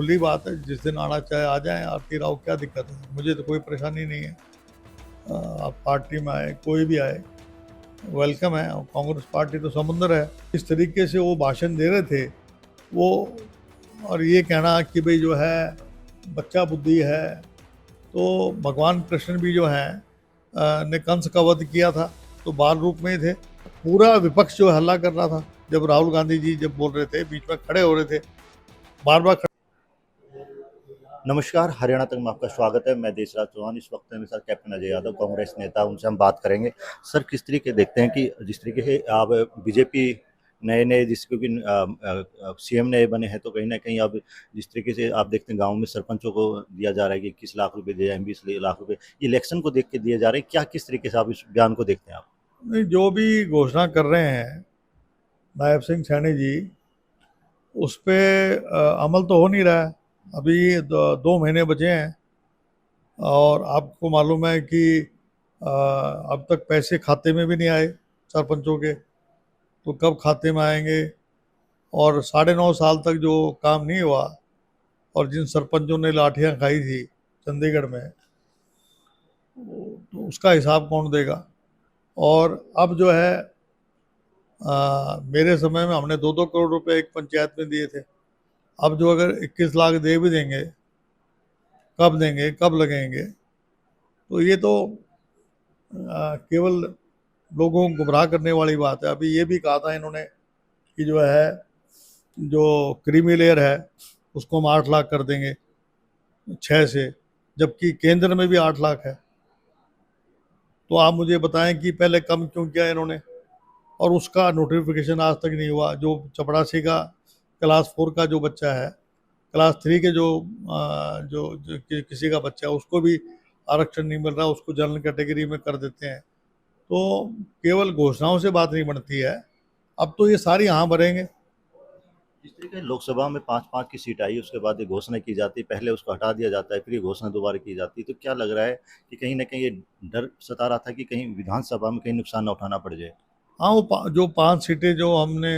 खुली बात है, जिस दिन आना चाहे आ जाएं। आरती राव, क्या दिक्कत है? मुझे तो कोई परेशानी नहीं है। आप पार्टी में आए, कोई भी आए, वेलकम है। और कांग्रेस पार्टी तो समुंदर है। इस तरीके से वो भाषण दे रहे थे वो, और ये कहना कि भाई जो है बच्चा बुद्धि है, तो भगवान कृष्ण भी जो है ने कंस का वध किया था, तो बाल रूप में ही थे। पूरा विपक्ष जो हल्ला कर रहा था जब राहुल गांधी जी जब बोल रहे थे, बीच में खड़े हो रहे थे, बार बार। नमस्कार, हरियाणा तक में आपका स्वागत है। मैं देशराज चौहान। इस वक्त मेरे साथ कैप्टन अजय यादव, कांग्रेस नेता, उनसे हम बात करेंगे। सर, किस तरीके देखते हैं कि जिस तरीके से आप बीजेपी नए जिस क्योंकि सीएम नए बने हैं, तो कहीं ना कहीं अब जिस तरीके से आप देखते हैं गांव में सरपंचों को दिया जा रहा है कि 21 लाख रुपए दिए जाए, 20 लाख रुपए इलेक्शन को देख के दिए जा रहे हैं, क्या किस तरीके से आप इस बयान को देखते हैं आप? नहीं, जो भी घोषणा कर रहे हैं नायब सिंह सैनी जी, उस पर अमल तो हो नहीं रहा है। अभी 2 महीने बचे हैं और आपको मालूम है कि अब तक पैसे खाते में भी नहीं आए सरपंचों के, तो कब खाते में आएंगे? और 9.5 साल तक जो काम नहीं हुआ, और जिन सरपंचों ने लाठियां खाई थी चंडीगढ़ में, तो उसका हिसाब कौन देगा? और अब जो है मेरे समय में हमने 2-2 करोड़ रुपए एक पंचायत में दिए थे। अब जो अगर 21 लाख दे भी देंगे, कब देंगे, कब लगेंगे? तो ये तो केवल लोगों को गुमराह करने वाली बात है। अभी ये भी कहा था इन्होंने कि जो है, जो क्रीमी लेयर है उसको हम 8 लाख कर देंगे 6 से, जबकि केंद्र में भी 8 लाख है। तो आप मुझे बताएं कि पहले कम क्यों किया इन्होंने? और उसका नोटिफिकेशन आज तक नहीं हुआ। जो चपरासी का क्लास 4 का जो बच्चा है, क्लास 3 के जो किसी का बच्चा है, उसको भी आरक्षण नहीं मिल रहा, उसको जनरल कैटेगरी में कर देते हैं। तो केवल घोषणाओं से बात नहीं बनती है, अब तो ये सारी यहाँ भरेंगे। जिस तरीके लोकसभा में 5-5 की सीट आई, उसके बाद ये घोषणा की जाती है, पहले उसको हटा दिया जाता है, फिर ये घोषणा दोबारा की जाती है, तो क्या लग रहा है कि कहीं ना कहीं ये डर सता रहा था कि कहीं विधानसभा में कहीं नुकसान ना उठाना पड़ जाए? हाँ, वो जो 5 सीटें जो हमने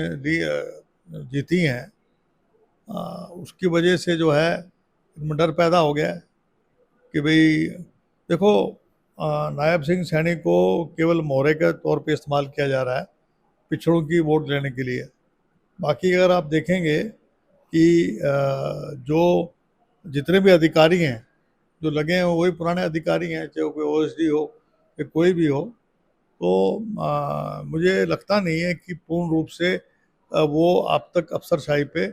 जीती हैं, उसकी वजह से जो है इनमें डर पैदा हो गया है कि भाई देखो, नायब सिंह सैनी को केवल मोहरे के तौर पे इस्तेमाल किया जा रहा है पिछड़ों की वोट लेने के लिए। बाकी अगर आप देखेंगे कि जो जितने भी अधिकारी हैं जो लगे हैं, वही पुराने अधिकारी हैं, चाहे कोई ओएसडी हो या कोई भी हो। तो मुझे लगता नहीं है कि पूर्ण रूप से वो अब तक अफसरशाही पे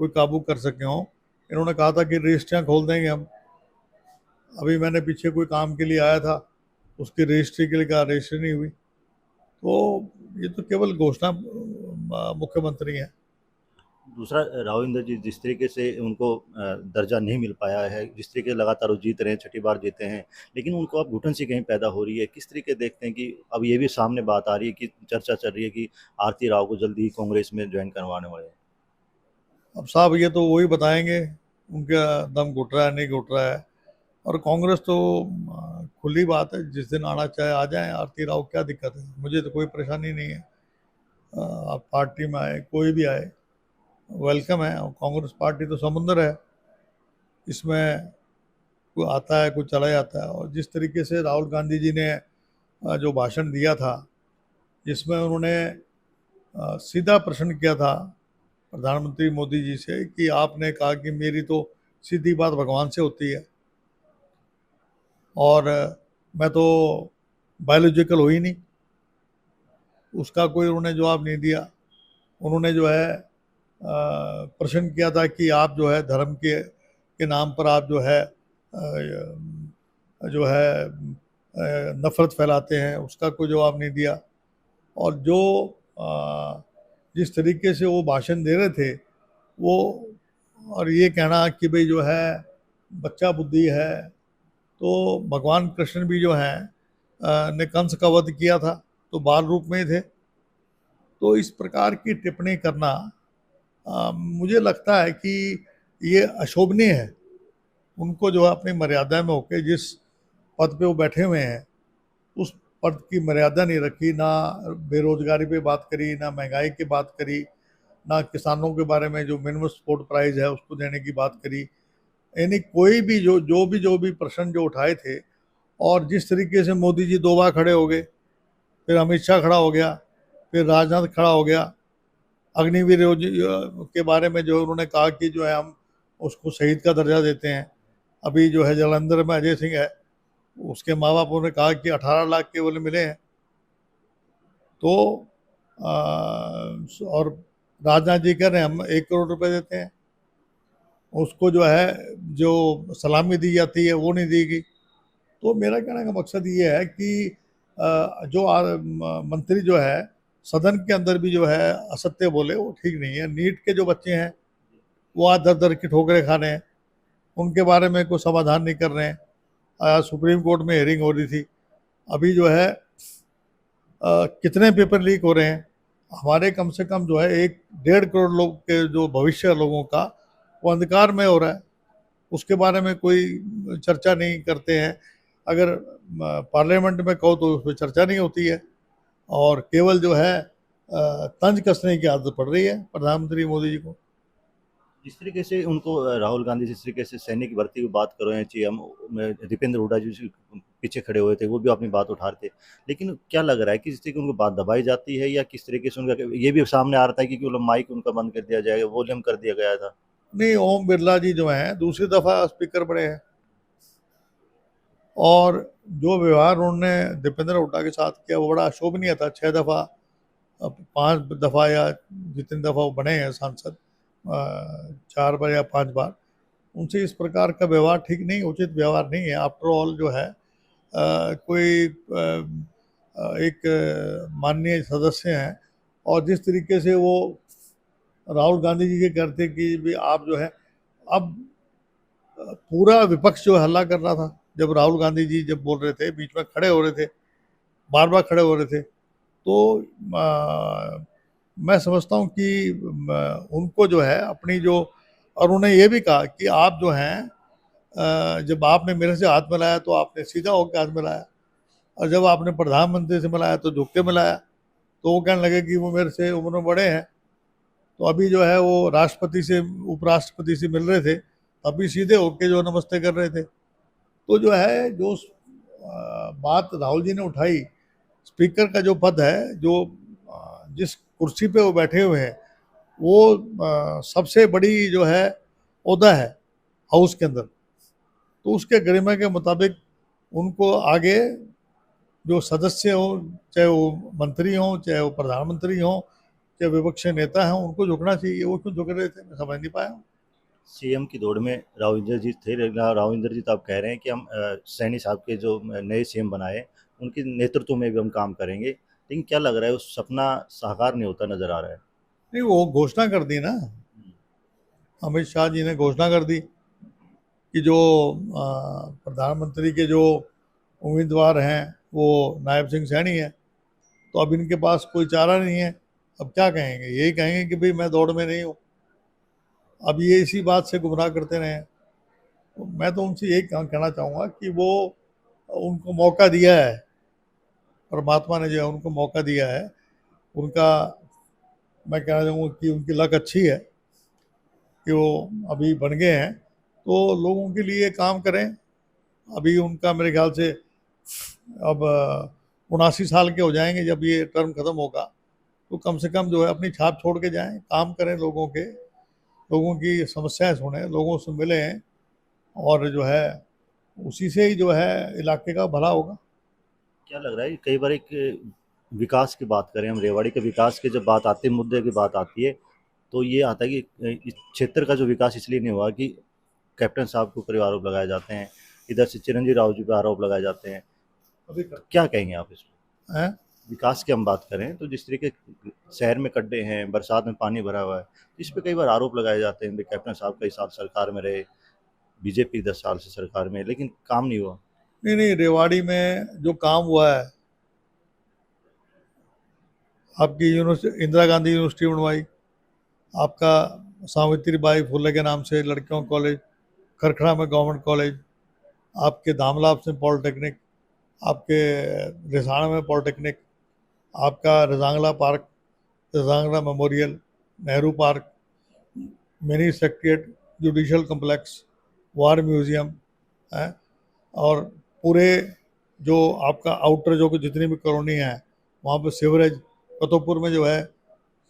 कोई काबू कर सके हों। इन्होंने कहा था कि रजिस्ट्रियाँ खोल देंगे हम। अभी मैंने पीछे कोई काम के लिए आया था, उसकी रजिस्ट्री के लिए कहा, रजिस्ट्री नहीं हुई। तो ये तो केवल घोषणा मुख्यमंत्री हैं। दूसरा, राविंदर जी जिस तरीके से उनको दर्जा नहीं मिल पाया है, जिस तरीके लगातार वो जीत रहे हैं, छठी बार जीते हैं, लेकिन उनको अब घुटन सी कहीं पैदा हो रही है, किस तरीके देखते हैं कि अब ये भी सामने बात आ रही है कि चर्चा चल रही है कि आरती राव को जल्दी ही कांग्रेस में ज्वाइन करवाने वाले हैं? अब साहब ये तो वही बताएंगे, उनका दम घुट रहा है नहीं घुट रहा है। और कांग्रेस तो खुली बात है, जिस दिन आना चाहे आ जाएं। आरती राव, क्या दिक्कत है? मुझे तो कोई परेशानी नहीं है। आप पार्टी में आए, कोई भी आए, वेलकम है। और कांग्रेस पार्टी तो समुंदर है, इसमें कोई आता है, कोई चला जाता है। और जिस तरीके से राहुल गांधी जी ने जो भाषण दिया था, जिसमें उन्होंने सीधा प्रश्न किया था प्रधानमंत्री मोदी जी से कि आपने कहा कि मेरी तो सीधी बात भगवान से होती है, और मैं तो बायोलॉजिकल हो ही नहीं। उसका कोई उन्होंने जवाब नहीं दिया। उन्होंने जो है प्रश्न किया था कि आप जो है धर्म के नाम पर आप जो है नफरत फैलाते हैं, उसका कोई जवाब नहीं दिया। और जो जिस तरीके से वो भाषण दे रहे थे वो, और ये कहना कि भाई जो है बच्चा बुद्धि है, तो भगवान कृष्ण भी जो है ने कंस का वध किया था, तो बाल रूप में ही थे। तो इस प्रकार की टिप्पणी करना मुझे लगता है कि ये अशोभनीय है। उनको जो है अपनी मर्यादा में होके जिस पद पे वो बैठे हुए हैं, उस पद की मर्यादा नहीं रखी, ना बेरोजगारी पे बात करी, ना महंगाई की बात करी, ना किसानों के बारे में जो मिनिमम सपोर्ट प्राइस है उसको देने की बात करी। यानी कोई भी जो भी प्रश्न जो उठाए थे, और जिस तरीके से मोदी जी 2 बार खड़े हो गए, फिर अमित शाह खड़ा हो गया, फिर राजनाथ खड़ा हो गया, अग्निवीर के बारे में जो उन्होंने कहा कि जो है हम उसको शहीद का दर्जा देते हैं। अभी जो है जालंधर में अजय सिंह है, उसके माँ बाप ने कहा कि 18 लाख केवल मिले हैं। तो और राजनाथ जी कह रहे हैं हम 1 करोड़ रुपए देते हैं, उसको जो है जो सलामी दी जाती है वो नहीं दी गई। तो मेरा कहने का मकसद ये है कि जो मंत्री जो है सदन के अंदर भी जो है असत्य बोले, वो ठीक नहीं है। नीट के जो बच्चे हैं वो आज दर दर की ठोकरें खा रहे हैं, उनके बारे में कोई समाधान नहीं कर रहे हैं। सुप्रीम कोर्ट में हेयरिंग हो रही थी, अभी जो है कितने पेपर लीक हो रहे हैं। हमारे कम से कम जो है 1-1.5 करोड़ लोग के जो भविष्य लोगों का वो अंधकार में हो रहा है, उसके बारे में कोई चर्चा नहीं करते हैं। अगर पार्लियामेंट में कहो तो उस पर चर्चा नहीं होती है, और केवल जो है तंज कसने की आदत पड़ रही है प्रधानमंत्री मोदी जी को। जिस तरीके से उनको राहुल गांधी जिस तरीके से सैनिक भर्ती की बात कर रहे हैं, ची हम दीपेंद्र हुड्डा जी पीछे खड़े हुए थे, वो भी अपनी बात उठा रहे थे। लेकिन क्या लग रहा है कि जिस तरीके उनको बात दबाई जाती है, या किस तरीके से उनका ये भी सामने आ रहा था कि माइक उनका बंद कर दिया जाएगा, वॉल्यूम कर दिया गया था। नहीं, ओम बिरला जी जो हैं दूसरी दफा स्पीकर बने हैं, और जो व्यवहार उन्होंने दीपेंद्र हुड्डा के साथ किया वो बड़ा अशोभनीय था। 6 दफा, 5 दफा, या जितनी दफा वो बने हैं सांसद, 4 बार या 5 बार, उनसे इस प्रकार का व्यवहार ठीक नहीं, उचित व्यवहार नहीं है। आफ्टर ऑल जो है कोई एक माननीय सदस्य हैं, और जिस तरीके से वो राहुल गांधी जी के करते कि भी आप जो है, अब पूरा विपक्ष जो हल्ला कर रहा था जब राहुल गांधी जी जब बोल रहे थे, बीच में खड़े हो रहे थे, बार बार खड़े हो रहे थे। तो मैं समझता हूँ कि उनको जो है अपनी जो, और उन्हें ये भी कहा कि आप जो हैं जब आपने मेरे से हाथ मिलाया तो आपने सीधा होकर हाथ मिलाया, और जब आपने प्रधानमंत्री से मिलाया तो झुक के मिलाया। तो वो कहने लगे कि वो मेरे से उम्र में बड़े हैं, तो अभी जो है वो राष्ट्रपति से, उपराष्ट्रपति से मिल रहे थे, अभी सीधे होके जो नमस्ते कर रहे थे। तो जो है जो बात राहुल जी ने उठाई, स्पीकर का जो पद है, जो जिस कुर्सी पे वो बैठे हुए हैं, वो सबसे बड़ी जो है ओहदा है हाउस के अंदर। तो उसके गरिमा के मुताबिक उनको आगे जो सदस्य हो, चाहे वो मंत्री हों, चाहे वो प्रधानमंत्री हों, चाहे विपक्ष नेता हैं, उनको झुकना चाहिए। वो क्यों झुक रहे थे, मैं समझ नहीं पाया। सीएम की दौड़ में राव इंद्रजीत थे, लेकिन राव इंद्रजीत आप कह रहे हैं कि हम सैनी साहब के जो नए सीएम बनाए उनके नेतृत्व में भी हम काम करेंगे, लेकिन क्या लग रहा है उस सपना साकार नहीं होता नजर आ रहा है। नहीं, वो घोषणा कर दी ना, अमित शाह जी ने घोषणा कर दी कि जो प्रधानमंत्री के जो उम्मीदवार हैं वो नायब सिंह सैनी है। तो अब इनके पास कोई चारा नहीं है, अब क्या कहेंगे, यही कहेंगे कि भाई मैं दौड़ में नहीं हूँ। अब ये इसी बात से गुमराह करते रहे। तो मैं तो उनसे यही कहना चाहूँगा कि वो, उनको मौका दिया है, परमात्मा ने जो है उनको मौका दिया है। उनका, मैं कहना चाहूँगा कि उनकी लक अच्छी है कि वो अभी बन गए हैं, तो लोगों के लिए काम करें। अभी उनका मेरे ख्याल से अब 79 साल के हो जाएंगे जब ये टर्म ख़त्म होगा। तो कम से कम जो है अपनी छाप छोड़ के जाएं, काम करें, लोगों की समस्याएं सुने, लोगों से मिलें, और जो है उसी से ही जो है इलाके का भला होगा। क्या लग रहा है कई बार एक विकास की बात करें, हम रेवाड़ी के विकास की जब बात आती है, मुद्दे की बात आती है, तो ये आता है कि इस क्षेत्र का जो विकास इसलिए नहीं हुआ कि कैप्टन साहब के ऊपर आरोप लगाए जाते हैं, इधर से चिरंजीवी राव जी पर आरोप लगाए जाते हैं। अभी क्या कहेंगे आप इस पर? हैं, विकास की हम बात करें तो जिस तरीके शहर में गड्ढे हैं, बरसात में पानी भरा हुआ है, इस पे कई बार आरोप लगाए जाते हैं। कैप्टन साहब कई साल सरकार में रहे, बीजेपी 10 साल से सरकार में, लेकिन काम नहीं हुआ। नहीं नहीं, रेवाड़ी में जो काम हुआ है, आपकी यूनिवर्सिटी, इंदिरा गांधी यूनिवर्सिटी बनवाई, आपका सावित्री बाई फुले के नाम से लड़कियों कॉलेज, खरखड़ा में गवर्नमेंट कॉलेज, आपके धामलाप से पॉलिटेक्निक, आपके रिसाणा में पॉलिटेक्निक, आपका Rezang La park, Rezang La memorial, Nehru park, mini secretariat, judicial complex, war museum है, और पूरे जो आपका आउटर जो जितनी भी कॉलोनियाँ हैं वहाँ पे सीवरेज, फतेहपुर में जो है,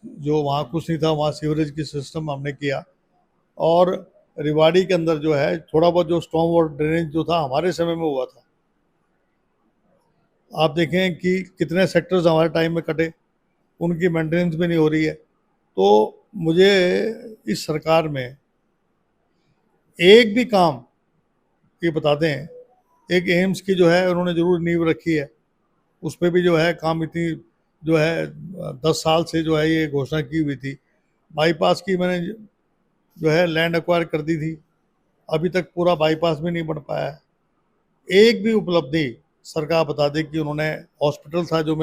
जो वहाँ कुछ नहीं था वहाँ सीवरेज की सिस्टम हमने किया। और रेवाड़ी के अंदर जो है थोड़ा बहुत जो स्टॉर्म वाटर ड्रेनेज जो था हमारे समय में हुआ था, आप देखें कि कितने सेक्टर्स हमारे टाइम में कटे, उनकी मेंटेनेंस भी नहीं हो रही है। तो मुझे इस सरकार में एक भी काम ये बताते हैं, एक एम्स की जो है उन्होंने जरूर नींव रखी है, उस पर भी जो है काम इतनी जो है 10 साल से जो है ये घोषणा की हुई थी। बाईपास की मैंने जो है लैंड एक्वायर कर दी थी, अभी तक पूरा बाईपास भी नहीं बन पाया है। एक भी उपलब्धि सरकार बता दे कि उन्होंने, हॉस्पिटल था जो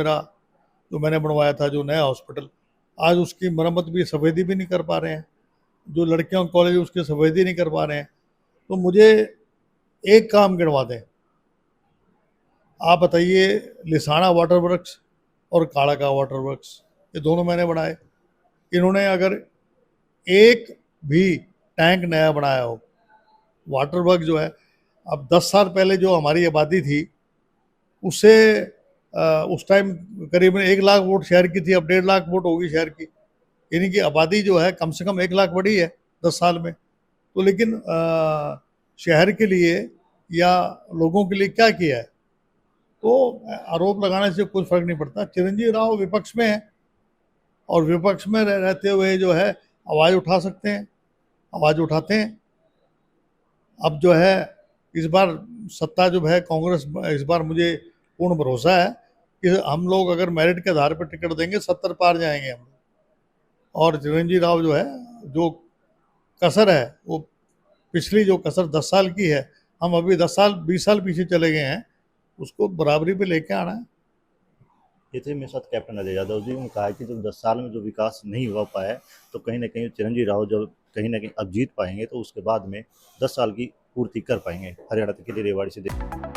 मैंने बनवाया था जो नया हॉस्पिटल, आज उसकी मरम्मत भी, सफेदी भी नहीं कर पा रहे हैं। जो लड़कियों कॉलेज उसकी सफेदी नहीं कर पा रहे हैं। तो मुझे एक काम गिनवा दें, आप बताइए, लिसाना वाटर वर्क्स और काड़ा का वाटर वर्क्स, ये दोनों मैंने बनाए। इन्होंने अगर एक भी टैंक नया बनाया हो, वाटर वर्क जो है, अब 10 साल पहले जो हमारी आबादी थी उससे उस टाइम करीबन 1 लाख वोट शहर की थी, अब 1.5 लाख वोट होगी शहर की, यानी कि आबादी जो है कम से कम 1 लाख बढ़ी है 10 साल में। तो लेकिन शहर के लिए या लोगों के लिए क्या किया है? तो आरोप लगाने से कुछ फर्क नहीं पड़ता। चिरंजीवी राव विपक्ष में है और विपक्ष में रहते हुए जो है आवाज़ उठा सकते हैं, आवाज़ उठाते हैं। अब जो है इस बार सत्ता जो है कांग्रेस, इस बार मुझे पूर्ण भरोसा है कि हम लोग अगर मेरिट के आधार पर टिकट देंगे 70 पार जाएंगे हम। और चिरंजीवी राव जो है, जो कसर है वो पिछली जो कसर 10 साल की है, हम अभी 10 साल 20 साल पीछे चले गए हैं, उसको बराबरी पे लेके आना है। ये थे मेरे साथ कैप्टन अजय यादव जी। उन्होंने कहा कि जो 10 साल में जो विकास नहीं हुआ पाया है, तो कहीं ना कहीं चिरंजीवी राव जब कहीं ना कहीं अब जीत पाएंगे तो उसके बाद में 10 साल की पूर्ति कर पाएंगे। हरियाणा के लिए रेवाड़ी से